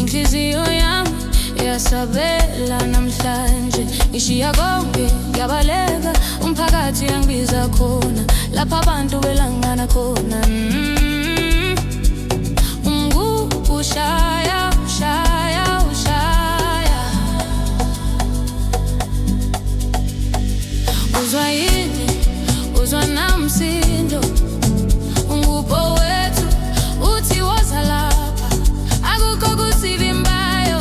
inhliziyo yami iyasabela namhlanje. Ngishiya konke ngiyabaleka, umphakathi yangibiza khona, lapha abantu belangana khona. Ushaya, ushaya, ushaya. Uzwa yini? Uzwa namsindo. Ungubho wethu uthi woza lapha, akukho kusivimbayo.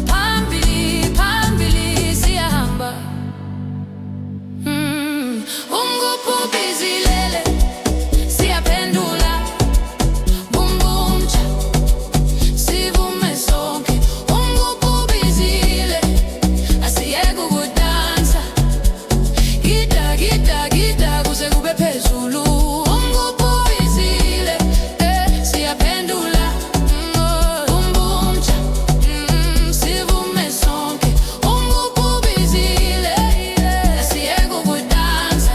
Phambili, phambili siyahamba. Ungubho bizilele, siyaphendula. Boom boom cha, sivume sonke. Ungubho bizile, asiyeke ukudansa. Gida, gida, gida kuze kube phezulu. Ungubho bizile, siyaphendula. Boom boom cha, sivume sonke. Ungubho bizile, asiyeke ukudansa.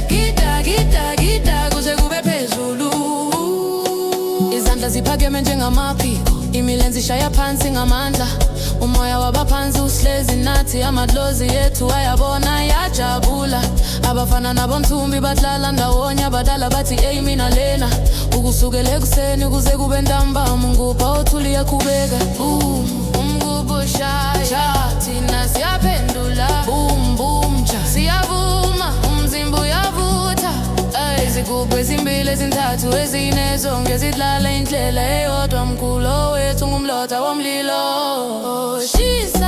Gida, gida, gida kuze kube phezulu. Izandla ziphakeme njengamaphiko, imilenze ishaya phansi ngamandla. Umoya wabaphansi uhlezi nathi, amadlozi yethu ayabona yajabula. Abafana nabomthumbi badlala ndawonye, abadala bathi ey mina lena. Ukusukela ekuseni kuze kube ntambama, ungubho othuli uyaqhubeka. Ungubho ushaya, thina siyaphendula. Boom boom cha, siyavuma, umzimba uyavutha. Izigubhu ezimbili, ezintathu, ezine, zonke zidlala indlela eyodwa. Mkhulo wethu ngumlotha womlilo. Shisa